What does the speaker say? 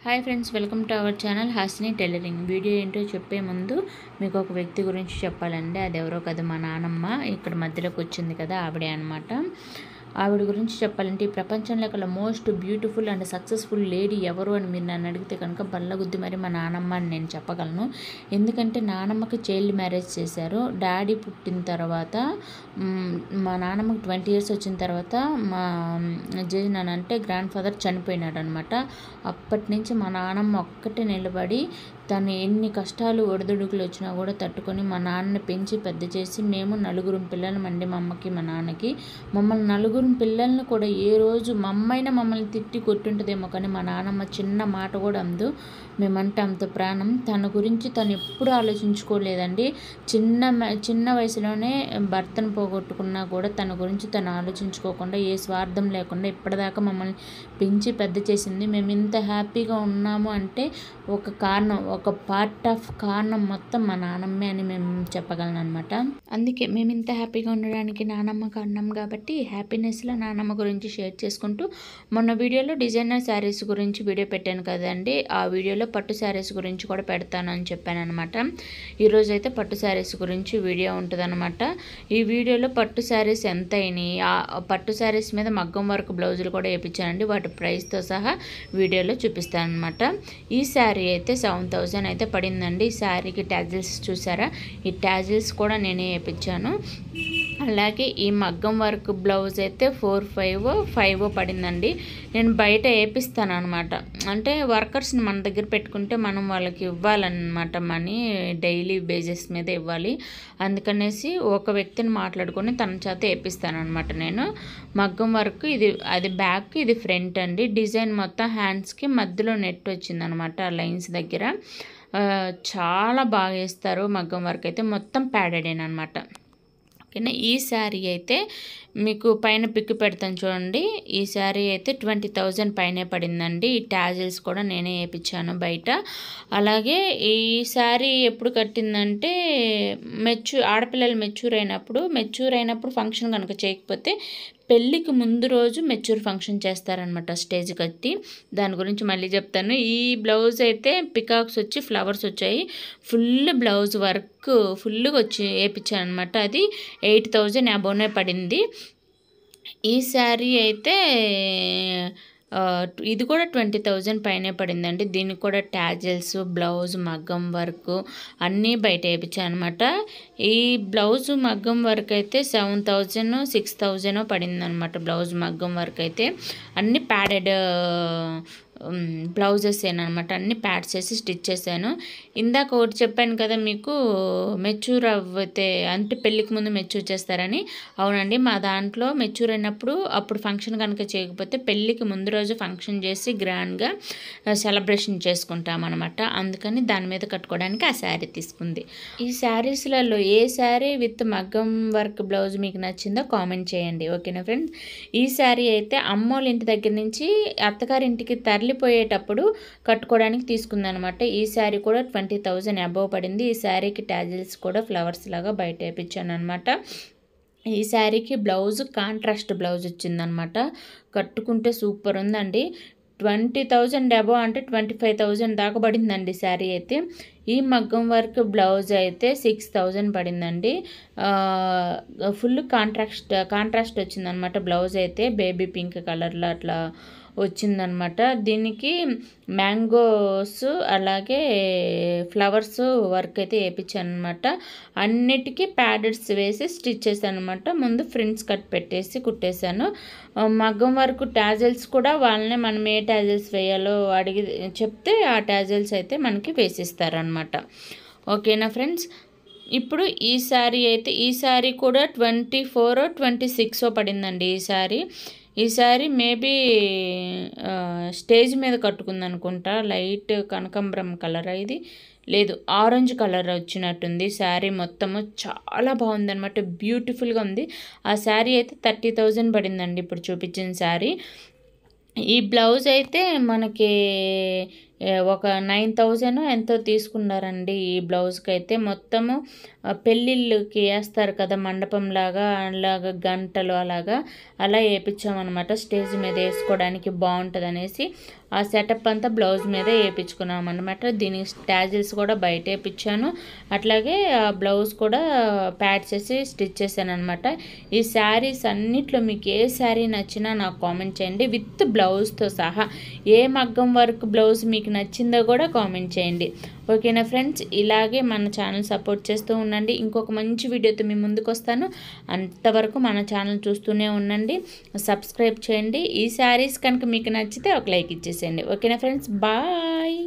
Hi friends, welcome to our channel Hasini tailoring. Video ఏంటో చెప్పే ముందు మీకు ఒక వ్యక్తి గురించి చెప్పాలండి. అది ఎవరో కదా, మా నానమ్మ ఇక్కడ మధ్యలోకి వచ్చింది కదా, ఆవిడే అనమాట. ఆవిడ గురించి చెప్పాలంటే ఈ ప్రపంచంలో కల్లా most beautiful and successful lady ఎవరు అని మీరు నన్ను అడిగితే కనుక బల్లగుద్ది మరి మా నానమ్మ అని నేను చెప్పగలను. ఎందుకంటే నానమ్మకి చైల్డ్ మ్యారేజ్ చేశారు. డాడీ పుట్టిన తర్వాత మా నానమ్మకి 20 years వచ్చిన తర్వాత మా జేజనాన్న అంటే గ్రాండ్ ఫాదర్ చనిపోయినాడు అనమాట. అప్పటి నుంచి మా నానమ్మ ఒక్కటే నిలబడి తను ఎన్ని కష్టాలు ఒడిదుడుకులు వచ్చినా కూడా తట్టుకొని మా నాన్నని పెంచి పెద్ద చేసి, మేము 9 పిల్లలమండి మా అమ్మకి మా నాన్నకి. మమ్మల్ని 9 పిల్లల్ని కూడా ఏ రోజు మా అమ్మైనా మమ్మల్ని తిట్టి కొట్టుంటుందేమో కానీ మా నాన్నమ్మ చిన్న మాట కూడా అందు. మేమంటే అంత ప్రాణం. తన గురించి తను ఎప్పుడూ ఆలోచించుకోలేదండి. చిన్న వయసులోనే భర్తను పోగొట్టుకున్నా కూడా తన గురించి తను ఆలోచించుకోకుండా ఏ స్వార్థం లేకుండా ఇప్పటిదాకా మమ్మల్ని పెంచి పెద్ద చేసింది. మేము ఇంత హ్యాపీగా ఉన్నాము అంటే ఒక కారణం, ఒక పార్ట్ ఆఫ్ కారణం మొత్తం మా నానమ్మే అని మేము చెప్పగలను అనమాట. అందుకే మేము ఇంత హ్యాపీగా ఉండడానికి నానమ్మ కారణం. కాబట్టి హ్యాపీనెస్లో నానమ్మ గురించి షేర్ చేసుకుంటూ, మొన్న వీడియోలో డిజైనర్ శారీస్ గురించి వీడియో పెట్టాను కదండి. ఆ వీడియోలో పట్టు శారీస్ గురించి కూడా పెడతాను అని చెప్పాను అనమాట. ఈరోజు అయితే పట్టు శారీస్ గురించి వీడియో ఉంటుంది అనమాట. ఈ వీడియోలో పట్టు శారీస్ ఎంత అయినాయి, ఆ పట్టు శారీస్ మీద మగ్గం వర్క్ బ్లౌజులు కూడా వేయించానండి. వాటి ప్రైస్తో సహా వీడియోలో చూపిస్తాను అనమాట. ఈ శారీ అయితే 7000 అయితే పడిందండి. ఈ శారీకి ట్యాజిల్స్ చూసారా, ఈ ట్యాజిల్స్ కూడా నేనే వేయించాను. అలాగే ఈ మగ్గం వర్క్ బ్లౌజ్ అయితే 4,500 పడిందండి. నేను బయట వేపిస్తాను అనమాట. అంటే వర్కర్స్ని మన దగ్గర పెట్టుకుంటే మనం వాళ్ళకి ఇవ్వాలన్నమాట, మనీ డైలీ బేసిస్ మీద ఇవ్వాలి. అందుకనేసి ఒక వ్యక్తిని మాట్లాడుకొని తన చేత వేపిస్తాను అనమాట నేను. మగ్గం వర్క్ ఇది, అది బ్యాక్, ఇది ఫ్రంట్ అండి. డిజైన్ మొత్తం హ్యాండ్స్కి మధ్యలో నెట్ వచ్చిందనమాట లైన్స్ దగ్గర. చాలా బాగా వేస్తారు మగ్గం వర్క్ అయితే. మొత్తం ప్యాడెడ్ అనమాట. ఓకేనా. ఈ శారీ అయితే మీకు పైన పిక్ పెడతాను చూడండి. ఈ శారీ అయితే 20,000 పైనే పడిందండి. ఈ ట్యాజిల్స్ కూడా నేనే వేయించాను బయట. అలాగే ఈ శారీ ఎప్పుడు కట్టిందంటే ఆడపిల్లలు మెచ్యూర్ అయినప్పుడు ఫంక్షన్ కనుక చేయకపోతే పెళ్ళికి ముందు రోజు మెచ్యూర్ ఫంక్షన్ చేస్తారనమాట స్టేజ్ కట్టి. దాని గురించి మళ్ళీ చెప్తాను. ఈ బ్లౌజ్ అయితే పికాక్స్ వచ్చి ఫ్లవర్స్ వచ్చాయి. ఫుల్ బ్లౌజ్ వర్క్ ఫుల్గా వచ్చి వేయించాను అనమాట. అది 8,000 అబోనే పడింది. ఈ శారీ అయితే ఇది కూడా 20,000 పైనే పడిందండి. దీనికి కూడా ట్యాజిల్స్, బ్లౌజ్, మగ్గం వర్క్ అన్నీ బయట వేయించాను అనమాట. ఈ బ్లౌజ్ మగ్గం వర్క్ అయితే 7,000, 6,000 పడింది అనమాట. బ్లౌజ్ మగ్గం వర్క్ అయితే అన్నీ ప్యాడెడ్ బ్లౌజెస్ అనమాట. అన్ని ప్యాడ్స్ వేసి స్టిచ్ చేశాను. ఇందాక ఒకటి చెప్పాను కదా మీకు, మెచ్యూర్ అవ్వితే అంటే పెళ్ళికి ముందు మెచ్యూర్ చేస్తారని. అవునండి, మా దాంట్లో మెచ్యూర్ అయినప్పుడు అప్పుడు ఫంక్షన్ కనుక చేయకపోతే పెళ్ళికి ముందు రోజు ఫంక్షన్ చేసి గ్రాండ్గా సెలబ్రేషన్ చేసుకుంటామన్నమాట. అందుకని దాని మీద కట్టుకోవడానికి ఆ శారీ తీసుకుంది. ఈ శారీస్లలో ఏ శారీ విత్ మగ్గం వర్క్ బ్లౌజ్ మీకు నచ్చిందో కామెంట్ చేయండి. ఓకేనా ఫ్రెండ్స్. ఈ శారీ అయితే అమ్మోళ్ళ ఇంటి దగ్గర నుంచి అత్తగారింటికి తరలిపోయేటప్పుడు కట్టుకోవడానికి తీసుకుందనమాట. ఈ శారీ కూడా 20,000 అబోవ్ పడింది. ఈ శారీకి ట్యాజిల్స్ కూడా ఫ్లవర్స్ లాగా బయట వేయించాను అనమాట. ఈ శారీకి బ్లౌజ్ కాంట్రాస్ట్ బ్లౌజ్ వచ్చిందనమాట. కట్టుకుంటే సూపర్ ఉందండి. 20,000 అబోవ్ అంటే 25,000 దాకా పడిందండి శారీ అయితే. ఈ మగ్గం వర్క్ బ్లౌజ్ అయితే 6,000 పడిందండి. ఫుల్ కాంట్రాస్ట్ వచ్చిందనమాట. బ్లౌజ్ అయితే బేబీ పింక్ కలర్లో అట్లా వచ్చిందనమాట. దీనికి మ్యాంగోస్ అలాగే ఫ్లవర్స్ వర్క్ అయితే వేయించాను అనమాట. అన్నిటికీ ప్యాడెడ్స్ వేసి స్టిచ్ చేశాను అనమాట. ముందు ఫ్రిన్స్ కట్ పెట్టేసి కుట్టేశాను. మగ్గం వర్క్ ట్యాజిల్స్ కూడా వాళ్ళనే మనం ఏ ట్యాజిల్స్ వేయాలో అడిగి చెప్తే ఆ ట్యాజిల్స్ అయితే మనకి వేసిస్తారనమాట. ఓకేనా ఫ్రెండ్స్. ఇప్పుడు ఈ శారీ కూడా 24, 26 పడిందండి. ఈ శారీ మేబీ స్టేజ్ మీద కట్టుకుందనుకుంటా. లైట్ కనకాంబరం కలర్, ఇది లేదు ఆరెంజ్ కలర్ వచ్చినట్టుంది. శారీ మొత్తము చాలా బాగుందనమాట. బ్యూటిఫుల్గా ఉంది. ఆ శారీ అయితే 30,000 పడిందండి ఇప్పుడు చూపించిన శారీ. ఈ బ్లౌజ్ అయితే మనకి ఒక 9000 ఎంతో తీసుకున్నారండి ఈ బ్లౌజ్కి అయితే. మొత్తము పెళ్ళిళ్ళకి వేస్తారు కదా మండపంలాగా, అలాగా గంటలు అలా వేయించామన్నమాట. స్టేజ్ మీద వేసుకోవడానికి బాగుంటుంది అనేసి ఆ సెటప్ అంతా బ్లౌజ్ మీద వేయించుకున్నాం అనమాట. దీనికి ట్యాజిల్స్ కూడా బయట వేయించాను. అట్లాగే ఆ బ్లౌజ్ కూడా ప్యాడ్ చేసి స్టిచ్ చేశాను అనమాట. ఈ శారీస్ అన్నిట్లో మీకు ఏ శారీ నచ్చినా నాకు కామెంట్ చేయండి, విత్ బ్లౌజ్తో సహా. ఏ మగ్గం వర్క్ బ్లౌజ్ మీకు నచ్చిందో కూడా కామెంట్ చేయండి. ఓకేనా ఫ్రెండ్స్, ఇలాగే మన ఛానల్ సపోర్ట్ చేస్తూ ఉండండి. ఇంకొక మంచి వీడియోతో మీ ముందుకు వస్తాను. అంతవరకు మన ఛానల్ చూస్తూనే ఉండండి, సబ్స్క్రైబ్ చేయండి. ఈ శారీస్ కనుక మీకు నచ్చితే ఒక లైక్ ఇచ్చేసేయండి. ఓకేనా ఫ్రెండ్స్, బాయ్.